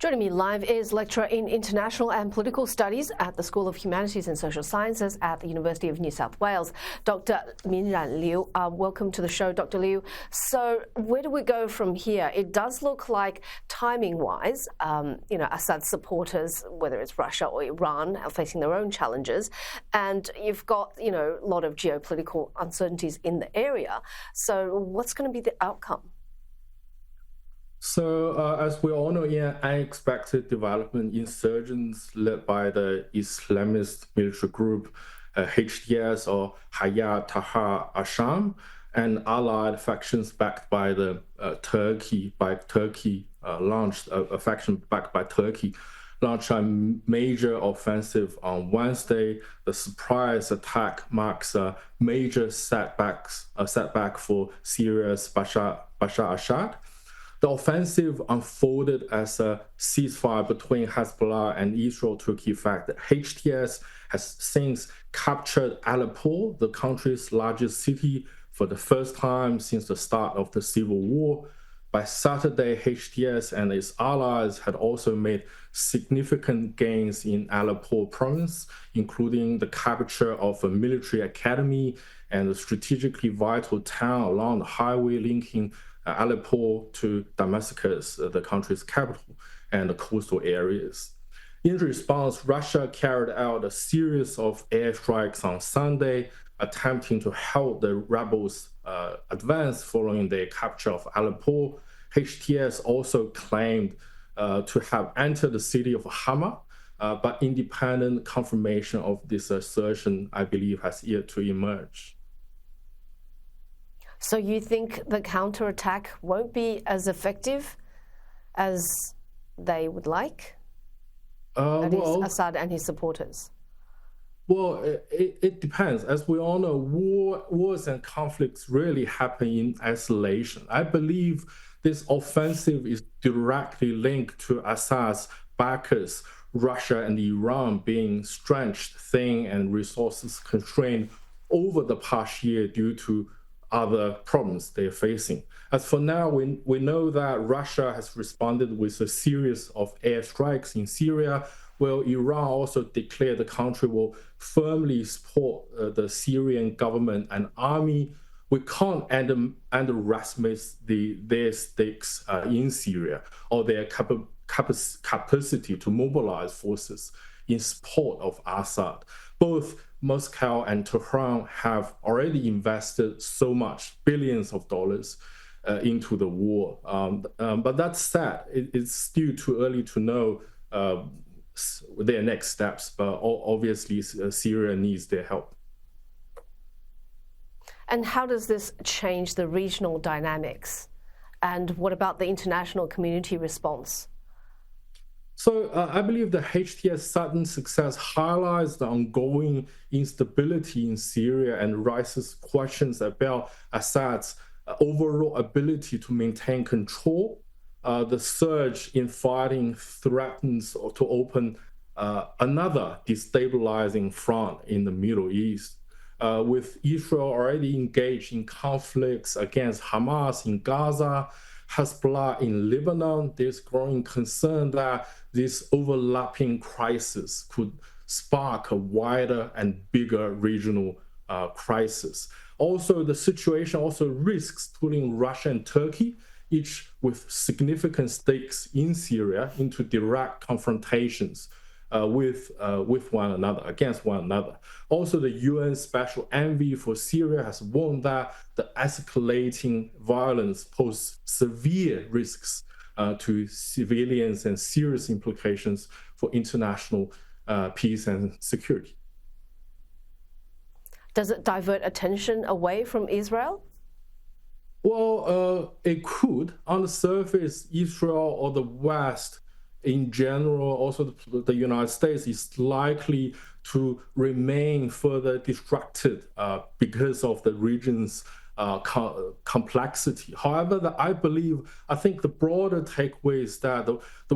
Joining me live is lecturer in International and Political Studies at the School of Humanities and Social Sciences at the University of New South Wales, Dr Minrun Liu. Welcome to the show, Dr Liu. So where do we go from here? It does look like timing-wise, Assad's supporters, whether it's Russia or Iran, are facing their own challenges. And you've got, a lot of geopolitical uncertainties in the area. So what's going to be the outcome? So, as we all know, in unexpected development, insurgents led by the Islamist military group HTS or Hayat Tahrir al-Sham and allied factions backed by the Turkey launched a faction backed by Turkey launched a major offensive on Wednesday. The surprise attack marks a major setback for Syria's Bashar Assad. The offensive unfolded as a ceasefire between Hezbollah and Israel to key fact that HTS has since captured Aleppo, the country's largest city, for the first time since the start of the civil war. By Saturday, HTS and its allies had also made significant gains in Aleppo province, including the capture of a military academy and a strategically vital town along the highway linking Aleppo to Damascus, the country's capital, and the coastal areas. In response, Russia carried out a series of airstrikes on Sunday, attempting to halt the rebels' advance following their capture of Aleppo. HTS also claimed to have entered the city of Hama, but independent confirmation of this assertion, I believe, has yet to emerge. So you think the counterattack won't be as effective as they would like? That is Assad and his supporters. Well, it depends. As we all know, wars and conflicts really happen in isolation. I believe this offensive is directly linked to Assad's backers, Russia and Iran, being stretched thin and resources constrained over the past year due to other problems they're facing. As for now, we know that Russia has responded with a series of airstrikes in Syria, while Iran also declared the country will firmly support the Syrian government and army. We can't underestimate their stakes in Syria or their capacity to mobilize forces in support of Assad. Both Moscow and Tehran have already invested so much, billions of dollars, into the war. But that said, it's still too early to know their next steps. But obviously, Syria needs their help. And how does this change the regional dynamics? And what about the international community response? So I believe the HTS sudden success highlights the ongoing instability in Syria and raises questions about Assad's overall ability to maintain control. The surge in fighting threatens to open another destabilizing front in the Middle East. With Israel already engaged in conflicts against Hamas in Gaza, Hezbollah in Lebanon, there's growing concern that this overlapping crisis could spark a wider and bigger regional crisis. Also, the situation also risks putting Russia and Turkey, each with significant stakes in Syria, into direct confrontations with one another, against one another. Also, the UN Special Envoy for Syria has warned that the escalating violence poses severe risks to civilians and serious implications for international peace and security. Does it divert attention away from Israel? Well, it could. On the surface, Israel or the West in general, also the United States, is likely to remain further distracted because of the region's complexity. However, I think the broader takeaway is that the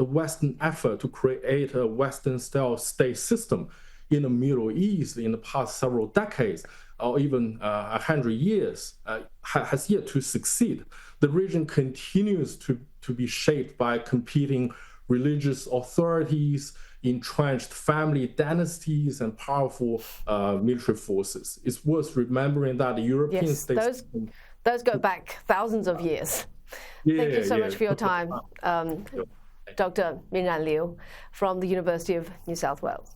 Western effort to create a Western-style state system in the Middle East in the past several decades, or even 100 years, has yet to succeed. the region continues to be shaped by competing religious authorities, entrenched family dynasties, and powerful military forces. It's worth remembering that the European states... Those go back thousands of years. Thank you so much for your time, Dr. Minrun Liu from the University of New South Wales.